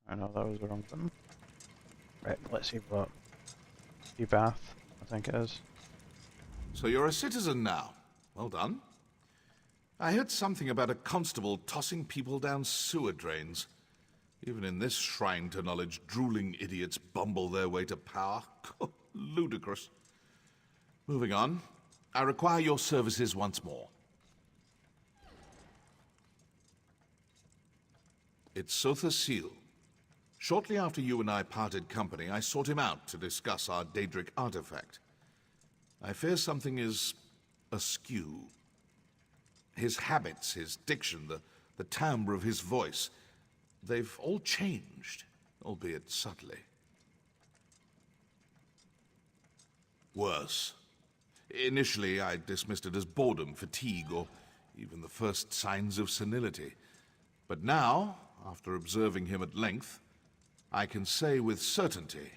I know that was the wrong button. Right, let's see what Bath, I think it is. So you're a citizen now. Well done. I heard something about a constable tossing people down sewer drains. Even in this shrine to knowledge, drooling idiots bumble their way to power. Ludicrous. Moving on. I require your services once more. It's Seht Seal. Shortly after you and I parted company, I sought him out to discuss our Daedric artifact. I fear something is askew. His habits, his diction, the timbre of his voice, they've all changed, albeit subtly. Worse. Initially, I dismissed it as boredom, fatigue, or even the first signs of senility. But now, after observing him at length, I can say with certainty,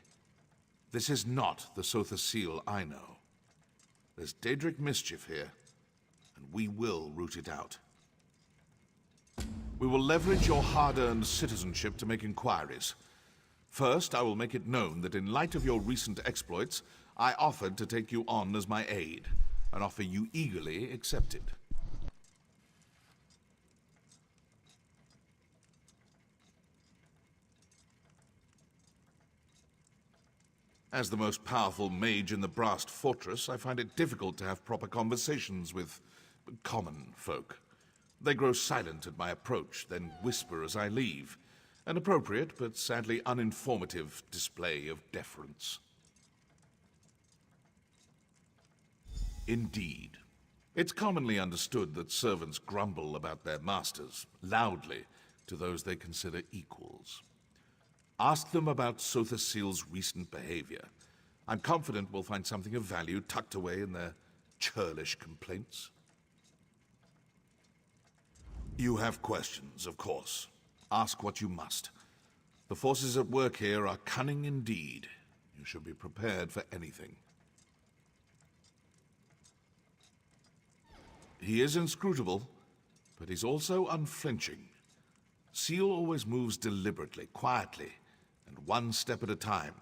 this is not the Seht Seal I know. There's Daedric mischief here, and we will root it out. We will leverage your hard-earned citizenship to make inquiries. First, I will make it known that in light of your recent exploits, I offered to take you on as my aide, an offer you eagerly accepted. As the most powerful mage in the Brassed Fortress, I find it difficult to have proper conversations with common folk. They grow silent at my approach, then whisper as I leave. An appropriate, but sadly uninformative, display of deference. Indeed. It's commonly understood that servants grumble about their masters, loudly, to those they consider equals. Ask them about Seht Seal's recent behavior. I'm confident we'll find something of value tucked away in their churlish complaints. You have questions, of course. Ask what you must. The forces at work here are cunning indeed. You should be prepared for anything. He is inscrutable, but he's also unflinching. Seal always moves deliberately, quietly, and one step at a time,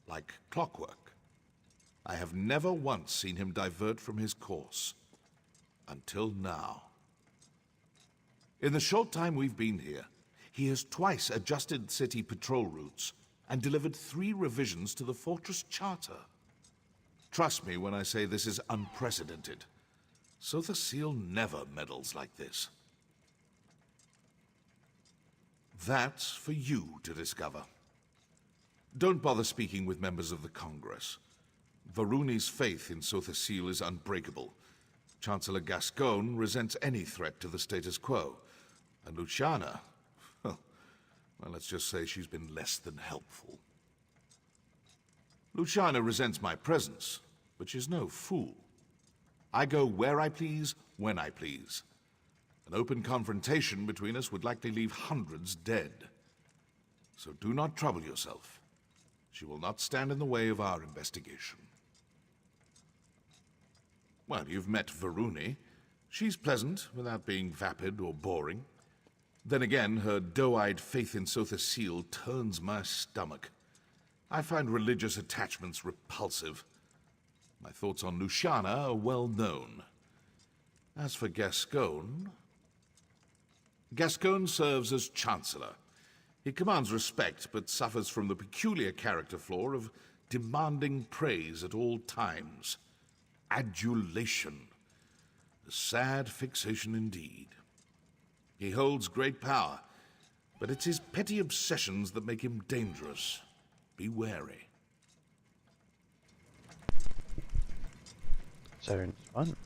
like clockwork. I have never once seen him divert from his course, until now. In the short time we've been here, he has twice adjusted city patrol routes and delivered 3 revisions to the fortress charter. Trust me when I say this is unprecedented. Seht Seal never meddles like this. That's for you to discover. Don't bother speaking with members of the Congress. Varuni's faith in Seht Seal is unbreakable. Chancellor Gascoigne resents any threat to the status quo. And Luciana, well, let's just say she's been less than helpful. Luciana resents my presence, but she's no fool. I go where I please, when I please. An open confrontation between us would likely leave hundreds dead. So do not trouble yourself. She will not stand in the way of our investigation. Well, you've met Varuni. She's pleasant, without being vapid or boring. Then again, her doe-eyed faith in Seht Seal turns my stomach. I find religious attachments repulsive. My thoughts on Luciana are well known. As for Gascoigne... Gascoigne serves as Chancellor. He commands respect, but suffers from the peculiar character flaw of demanding praise at all times. Adulation. A sad fixation indeed. He holds great power, but it's his petty obsessions that make him dangerous. Be wary. Sounds fun.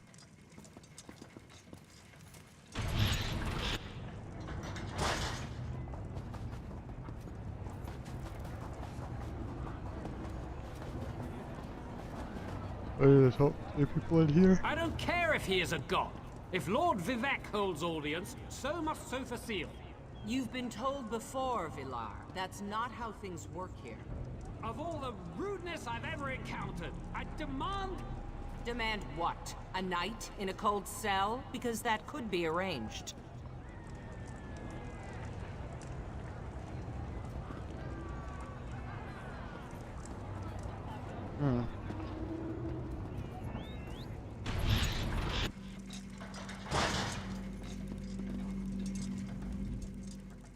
There's top 2 people in here. I don't care if he is a god. If Lord Vivek holds audience, so must Seht Seal. You've been told before, Villar. That's not how things work here. Of all the rudeness I've ever encountered, I demand... Demand what? A night in a cold cell? Because that could be arranged.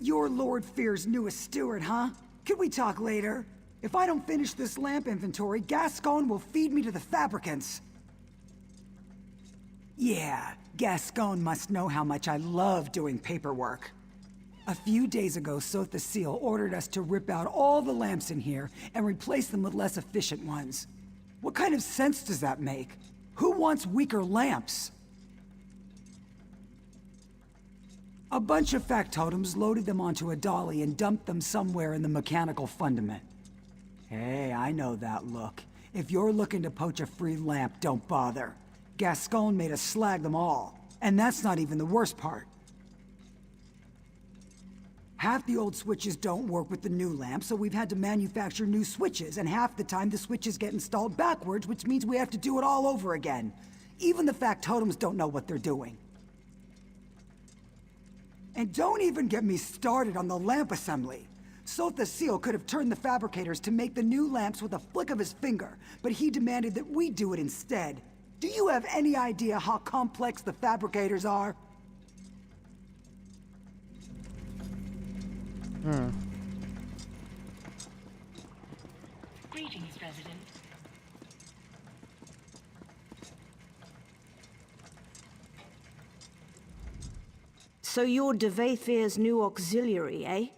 You're Lord Fear's newest steward, huh? Could we talk later? If I don't finish this lamp inventory, Gascon will feed me to the fabricants. Yeah, Gascon must know how much I love doing paperwork. A few days ago, Seht the Seal ordered us to rip out all the lamps in here and replace them with less efficient ones. What kind of sense does that make? Who wants weaker lamps? A bunch of factotums loaded them onto a dolly and dumped them somewhere in the mechanical fundament. Hey, I know that look. If you're looking to poach a free lamp, don't bother. Gascon made us slag them all. And that's not even the worst part. Half the old switches don't work with the new lamp, so we've had to manufacture new switches, and half the time the switches get installed backwards, which means we have to do it all over again. Even the factotums don't know what they're doing. And don't even get me started on the lamp assembly. Seht the Seal could have turned the fabricators to make the new lamps with a flick of his finger, but he demanded that we do it instead. Do you have any idea how complex the fabricators are? Greetings, Resident. So you're de Vaythir's new auxiliary, eh?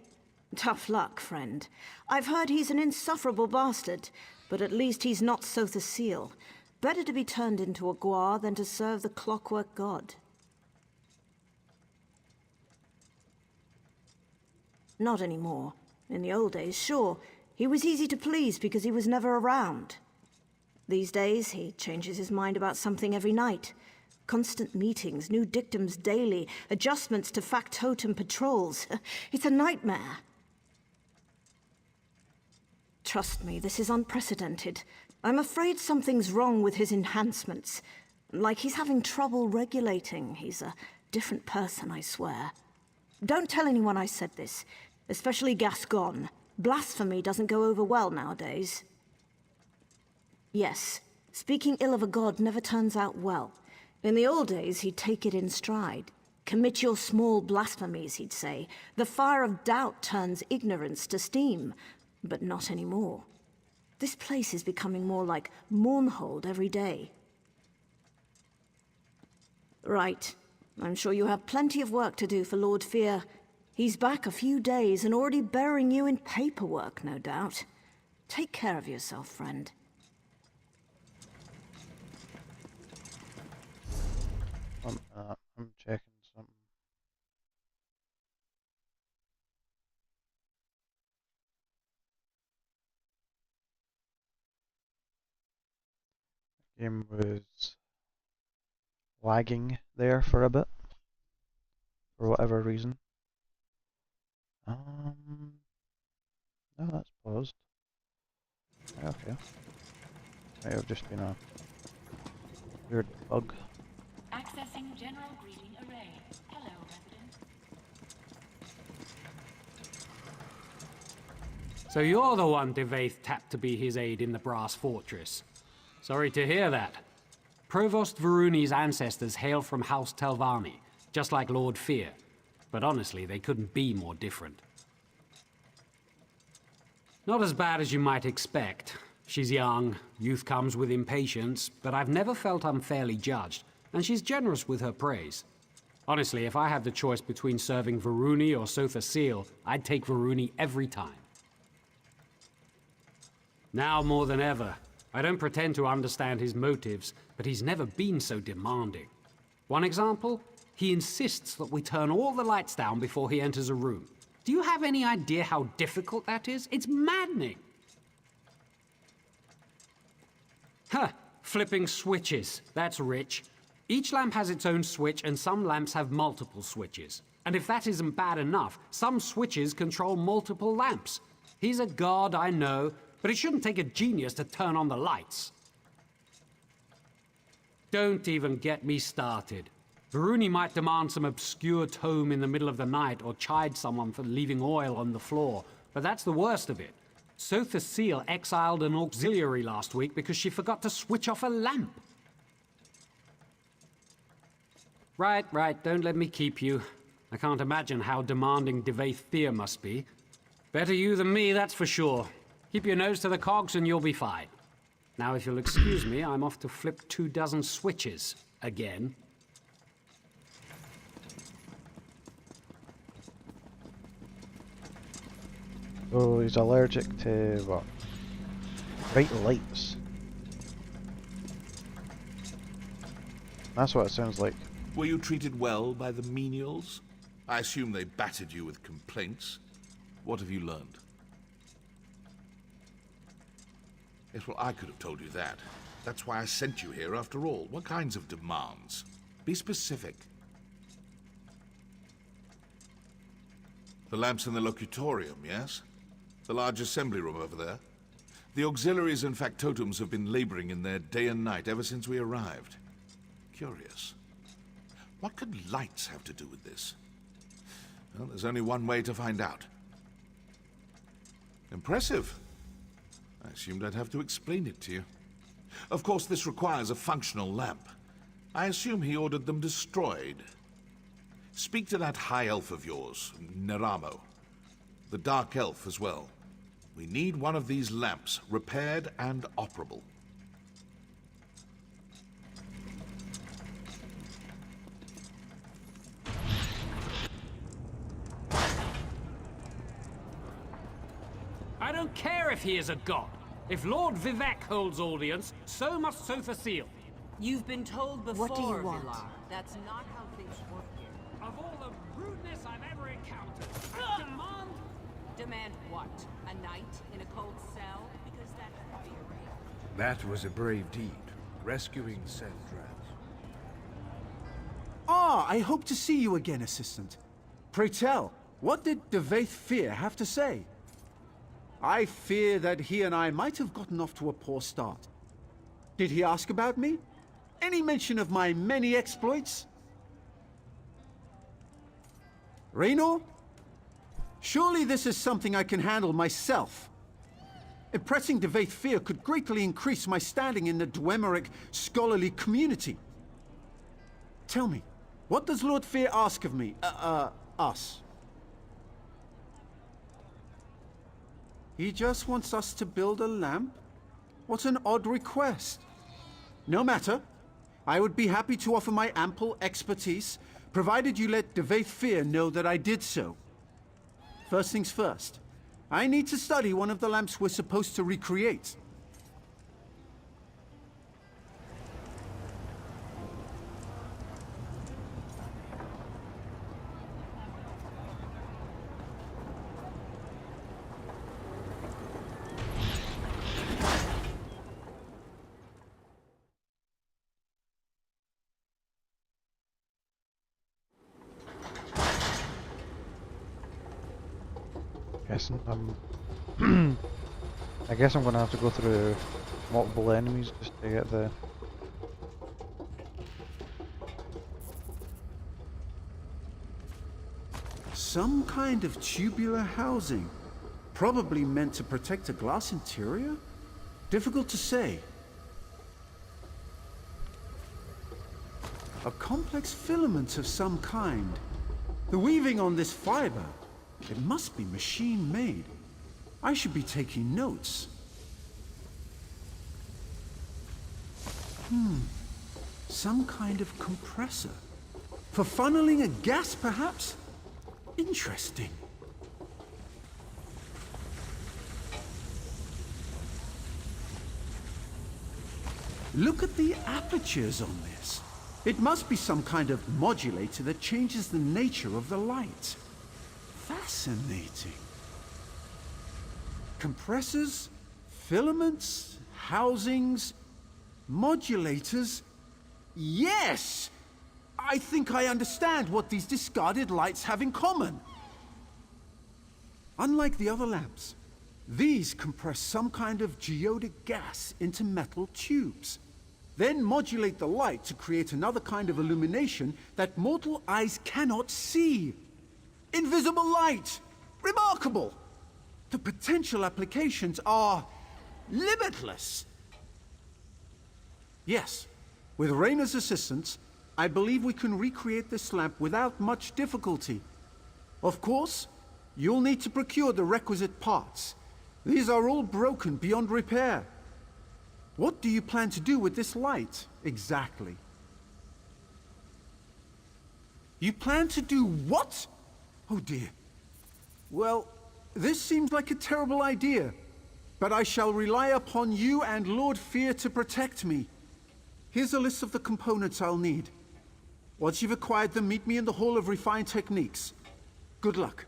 Tough luck, friend. I've heard he's an insufferable bastard, but at least he's not Seht the Seal. Better to be turned into a guar than to serve the Clockwork God. Not anymore. In the old days, sure. He was easy to please because he was never around. These days, he changes his mind about something every night. Constant meetings, new dictums daily, adjustments to factotum patrols. It's a nightmare. Trust me, this is unprecedented. I'm afraid something's wrong with his enhancements. Like he's having trouble regulating. He's a different person, I swear. Don't tell anyone I said this, especially Gascon. Blasphemy doesn't go over well nowadays. Yes, speaking ill of a god never turns out well. In the old days, he'd take it in stride. Commit your small blasphemies, he'd say. The fire of doubt turns ignorance to steam. But not anymore. This place is becoming more like Mournhold every day. Right. I'm sure you have plenty of work to do for Lord Fear. He's back a few days and already burying you in paperwork, no doubt. Take care of yourself, friend. I'm checking something. Game was lagging there for a bit, for whatever reason. No, that's paused. Okay. May have just been a weird bug. Accessing general greeting array. Hello, Resident. So you're the one de Vaith tapped to be his aide in the Brass Fortress. Sorry to hear that. Provost Varuni's ancestors hail from House Telvanni, just like Lord Fear. But honestly, they couldn't be more different. Not as bad as you might expect. She's young, youth comes with impatience, but I've never felt unfairly judged, and she's generous with her praise. Honestly, if I had the choice between serving Varuni or Seht the Seal, I'd take Varuni every time. Now more than ever, I don't pretend to understand his motives, but he's never been so demanding. One example? He insists that we turn all the lights down before he enters a room. Do you have any idea how difficult that is? It's maddening! Huh, flipping switches. That's rich. Each lamp has its own switch, and some lamps have multiple switches. And if that isn't bad enough, some switches control multiple lamps. He's a god, I know, but it shouldn't take a genius to turn on the lights. Don't even get me started. Varuni might demand some obscure tome in the middle of the night or chide someone for leaving oil on the floor, but that's the worst of it. Sotha Seal exiled an auxiliary last week because she forgot to switch off a lamp. Right, don't let me keep you. I can't imagine how demanding Devaith Fear must be. Better you than me, that's for sure. Keep your nose to the cogs and you'll be fine. Now, if you'll excuse me, I'm off to flip 24 switches again. Oh, he's allergic to what? Bright lights. That's what it sounds like. Were you treated well by the menials? I assume they battered you with complaints. What have you learned? Yes, well, I could have told you that. That's why I sent you here after all. What kinds of demands? Be specific. The lamps in the locutorium, yes? The large assembly room over there? The auxiliaries and factotums have been laboring in there day and night ever since we arrived. Curious. What could lights have to do with this? Well, there's only one way to find out. Impressive. I assumed I'd have to explain it to you. Of course, this requires a functional lamp. I assume he ordered them destroyed. Speak to that high elf of yours, Neramo. The dark elf as well. We need one of these lamps, repaired and operable. I don't care if he is a god. If Lord Vivek holds audience, so must Sotha Seal. You've been told before, What do you want? Villar. That's not how things work here. Of all the rudeness I've ever encountered, I demand... Demand what? A night in a cold cell? Because that's theory. That was a brave deed, rescuing Seht. Ah, I hope to see you again, Assistant. Pray tell, what did Devaith Fear have to say? I fear that he and I might have gotten off to a poor start. Did he ask about me? Any mention of my many exploits? Raynor? Surely this is something I can handle myself. Impressing Devaith Fear could greatly increase my standing in the Dwemer scholarly community. Tell me, what does Lord Fear ask of me? Us? He just wants us to build a lamp? What an odd request. No matter. I would be happy to offer my ample expertise, provided you let Devaith Fear know that I did so. First things first. I need to study one of the lamps we're supposed to recreate. Guessing I guess I'm gonna have to go through multiple enemies just to get the... Some kind of tubular housing. Probably meant to protect a glass interior? Difficult to say. A complex filament of some kind. The weaving on this fiber, it must be machine-made. I should be taking notes. Some kind of compressor. For funneling a gas, perhaps? Interesting. Look at the apertures on this. It must be some kind of modulator that changes the nature of the light. Fascinating. Compressors, filaments, housings, modulators. Yes! I think I understand what these discarded lights have in common. Unlike the other lamps, these compress some kind of geodic gas into metal tubes, then modulate the light to create another kind of illumination that mortal eyes cannot see. Invisible light! Remarkable! The potential applications are limitless. Yes, with Rayna's assistance, I believe we can recreate this lamp without much difficulty. Of course, you'll need to procure the requisite parts. These are all broken beyond repair. What do you plan to do with this light, exactly? You plan to do what? Oh dear. Well, this seems like a terrible idea, but I shall rely upon you and Lord Fear to protect me. Here's a list of the components I'll need. Once you've acquired them, meet me in the Hall of Refined Techniques. Good luck.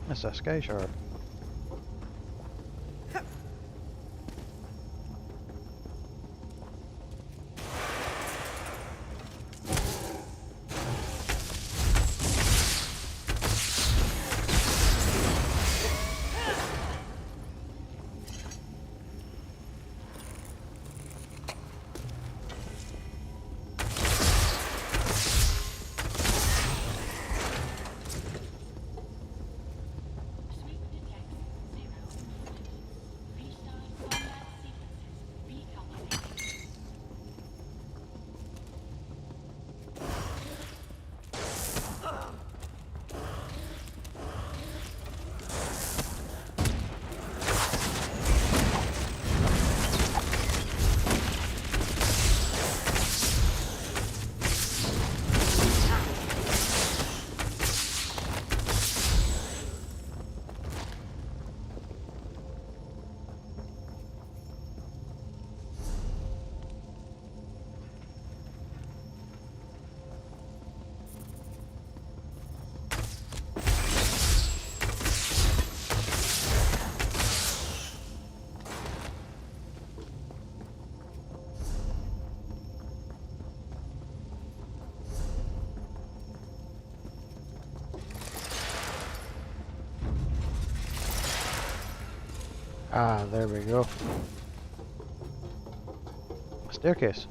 It's a sky shard. Sweep detects 0 movement. Restart combat sequences. Be calculated. Ah, there we go. A staircase.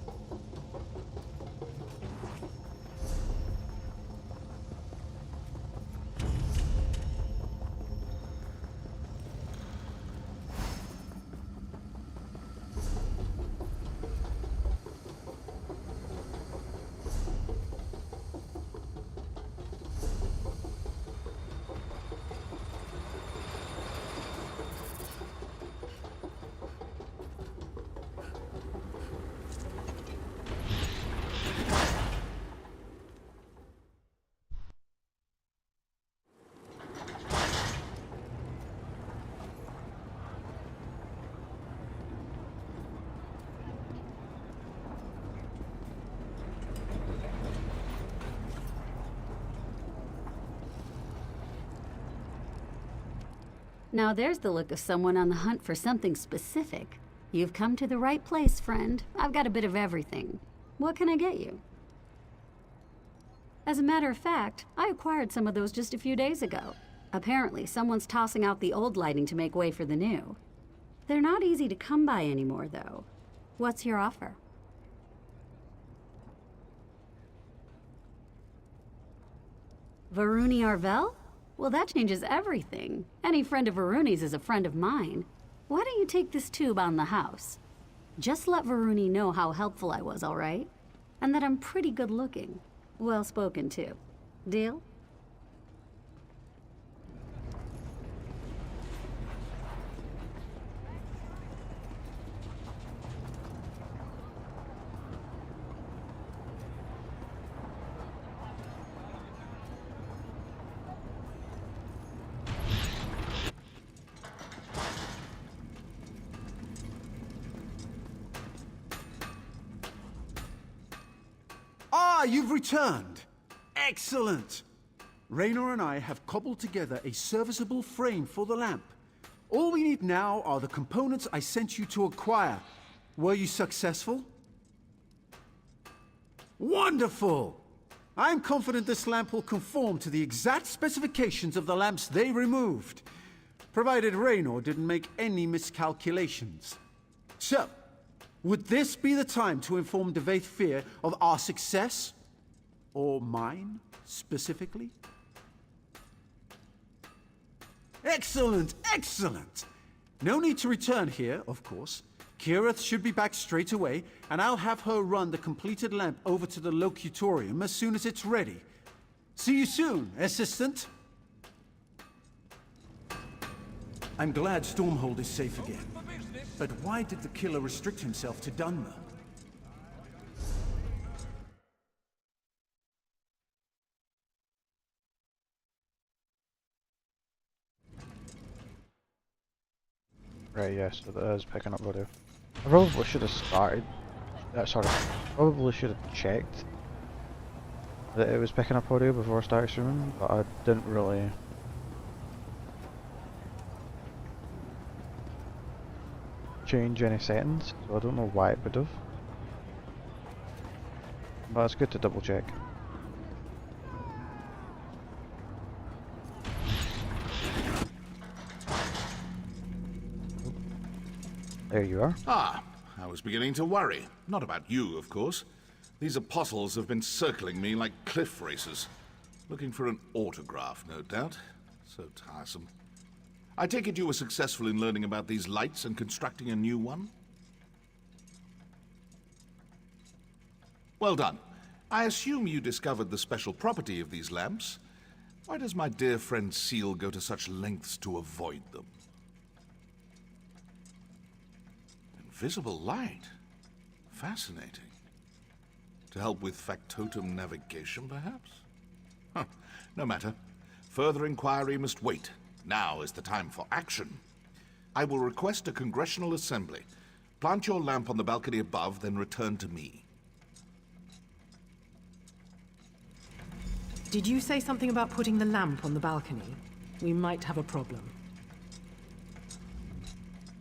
Now there's the look of someone on the hunt for something specific. You've come to the right place, friend. I've got a bit of everything. What can I get you? As a matter of fact, I acquired some of those just a few days ago. Apparently, someone's tossing out the old lighting to make way for the new. They're not easy to come by anymore, though. What's your offer? Varuni Arvel? Well, that changes everything. Any friend of Varuni's is a friend of mine. Why don't you take this tube on the house? Just let Varuni know how helpful I was, all right? And that I'm pretty good looking. Well spoken, too. Deal? Ah, you've returned! Excellent! Raynor and I have cobbled together a serviceable frame for the lamp. All we need now are the components I sent you to acquire. Were you successful? Wonderful! I'm confident this lamp will conform to the exact specifications of the lamps they removed, provided Raynor didn't make any miscalculations. So, would this be the time to inform Devaith Fear of our success? Or mine, specifically? Excellent, excellent! No need to return here, of course. Kirith should be back straight away, and I'll have her run the completed lamp over to the locutorium as soon as it's ready. See you soon, assistant. I'm glad Stormhold is safe again. But why did the killer restrict himself to Dunmer? Right, yeah, so that is picking up audio. I probably should have started. Sorry, probably should have checked that it was picking up audio before I started streaming, but I didn't really change any settings, so I don't know why it would have. But it's good to double check. There you are. Ah, I was beginning to worry. Not about you, of course. These apostles have been circling me like cliff racers. Looking for an autograph, no doubt. So tiresome. I take it you were successful in learning about these lights and constructing a new one? Well done. I assume you discovered the special property of these lamps. Why does my dear friend Seal go to such lengths to avoid them? Invisible light. Fascinating. To help with factotum navigation, perhaps? Huh. No matter. Further inquiry must wait. Now is the time for action. I will request a congressional assembly. Plant your lamp on the balcony above, then return to me. Did you say something about putting the lamp on the balcony? We might have a problem.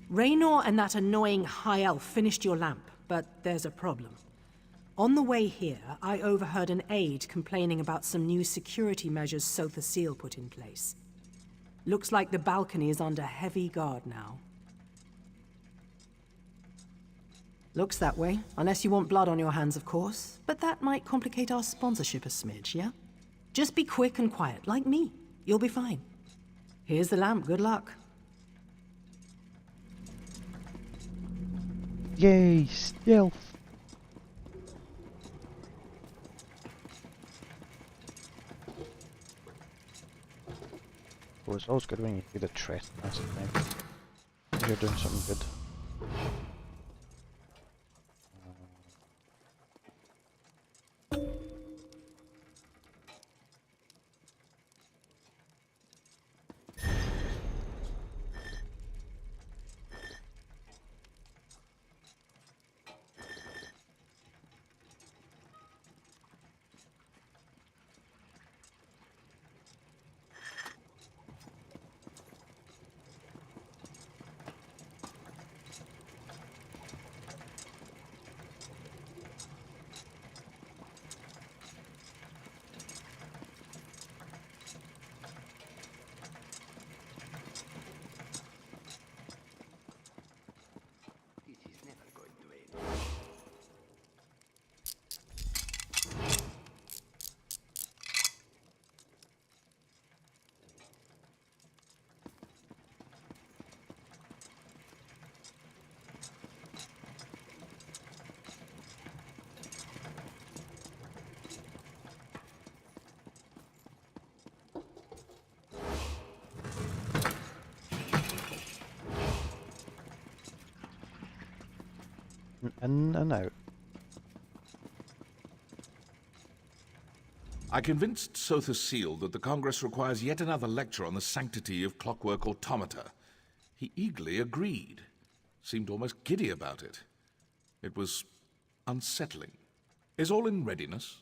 Raynor and that annoying high elf finished your lamp, but there's a problem. On the way here, I overheard an aide complaining about some new security measures Sotha Seal put in place. Looks like the balcony is under heavy guard now. Looks that way, unless you want blood on your hands, of course. But that might complicate our sponsorship a smidge, yeah? Just be quick and quiet, like me. You'll be fine. Here's the lamp, good luck. Yay, stealth! Oh, it's always good when you do the trespassing thing. You're doing something good. In and out. I convinced Sotha Seal that the Congress requires yet another lecture on the sanctity of clockwork automata. He eagerly agreed. Seemed almost giddy about it. It was unsettling. Is all in readiness?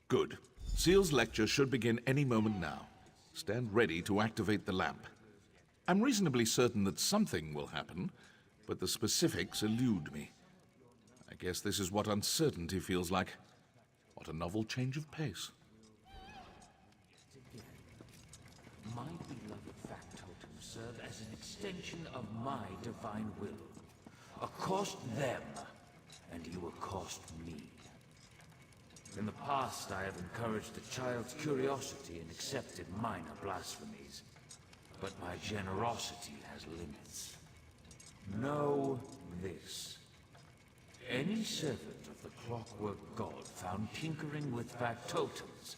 Good. Seal's lecture should begin any moment now. Stand ready to activate the lamp. I'm reasonably certain that something will happen, but the specifics elude me. I guess this is what uncertainty feels like. What a novel change of pace. My beloved factotums serve as an extension of my divine will. Accost them, and you accost me. In the past, I have encouraged the child's curiosity and accepted minor blasphemies. But my generosity has limits. Know this. Any servant of the Clockwork God found tinkering with factotums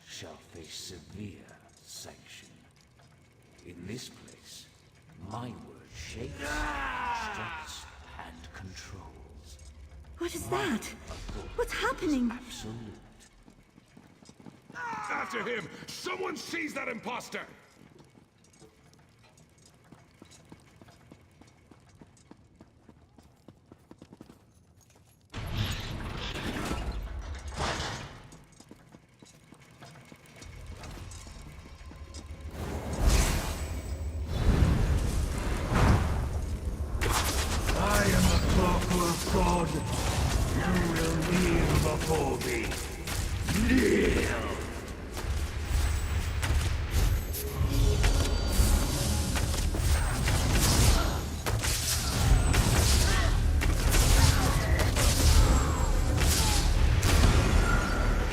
shall face severe sanction. In this place, my word shapes, instructs, and controls. What is that? What's happening? Absolute. After him! Someone seize that imposter! I am the Clockwork God. You will kneel before me. Kneel!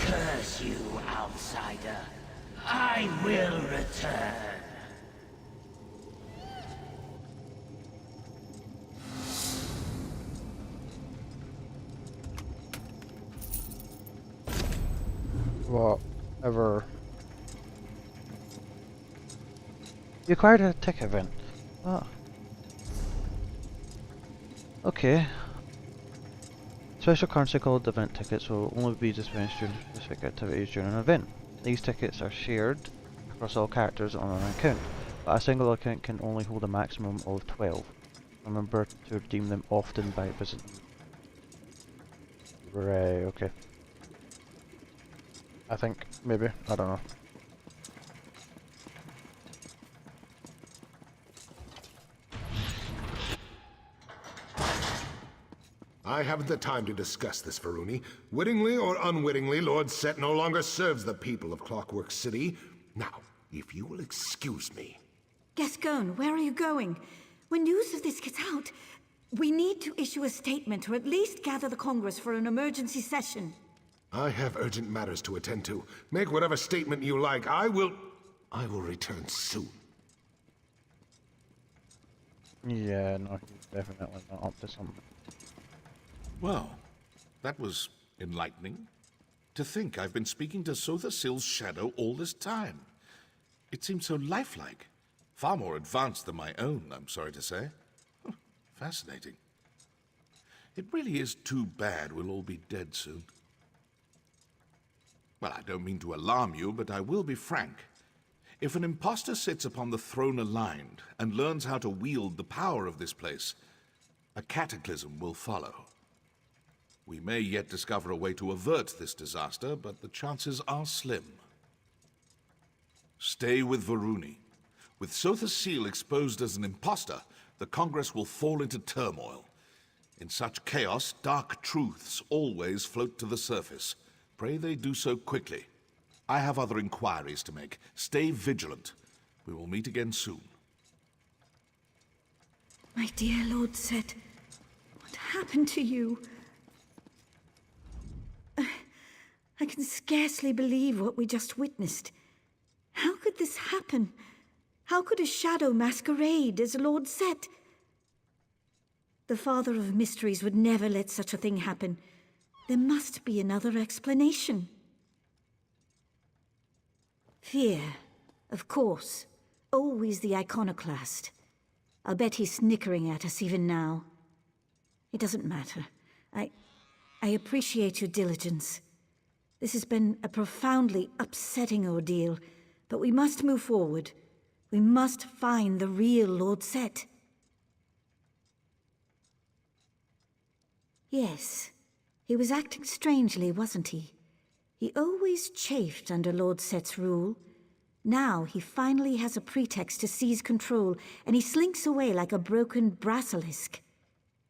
Curse you, outsider. I will return. Whatever. You acquired a ticket event. Ah. Okay. Special currency called event tickets will only be dispensed during specific activities during an event. These tickets are shared across all characters on an account, but a single account can only hold a maximum of 12. Remember to redeem them often by visiting. Right, okay. I think, maybe, I don't know. I haven't the time to discuss this, Varuni. Wittingly or unwittingly, Lord Seht no longer serves the people of Clockwork City. Now, if you will excuse me. Gascon, where are you going? When news of this gets out, we need to issue a statement or at least gather the Congress for an emergency session. I have urgent matters to attend to. Make whatever statement you like. I will return soon. Yeah, no, he's definitely not up to something. Well, that was enlightening. To think I've been speaking to Sotha Seal's shadow all this time. It seemed so lifelike. Far more advanced than my own, I'm sorry to say. Fascinating. It really is too bad we'll all be dead soon. Well, I don't mean to alarm you, but I will be frank. If an impostor sits upon the throne aligned and learns how to wield the power of this place, a cataclysm will follow. We may yet discover a way to avert this disaster, but the chances are slim. Stay with Varuni. With Sotha Seal exposed as an impostor, the Congress will fall into turmoil. In such chaos, dark truths always float to the surface. Pray they do so quickly. I have other inquiries to make. Stay vigilant. We will meet again soon. My dear Lord Seht, what happened to you? I can scarcely believe what we just witnessed. How could this happen? How could a shadow masquerade as Lord Seht? The Father of Mysteries would never let such a thing happen. There must be another explanation. Fear, of course. Always the iconoclast. I'll bet he's snickering at us even now. It doesn't matter. I appreciate your diligence. This has been a profoundly upsetting ordeal, but we must move forward. We must find the real Lord Seht. Yes, he was acting strangely, wasn't he? He always chafed under Lord Set's rule. Now he finally has a pretext to seize control, and he slinks away like a broken basilisk.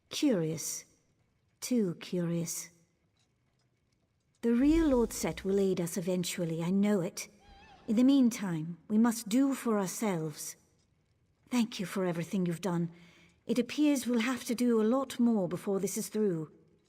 Curious. Too curious. The real Lord Seht will aid us eventually, I know it. In the meantime, we must do for ourselves. Thank you for everything you've done. It appears we'll have to do a lot more before this is through.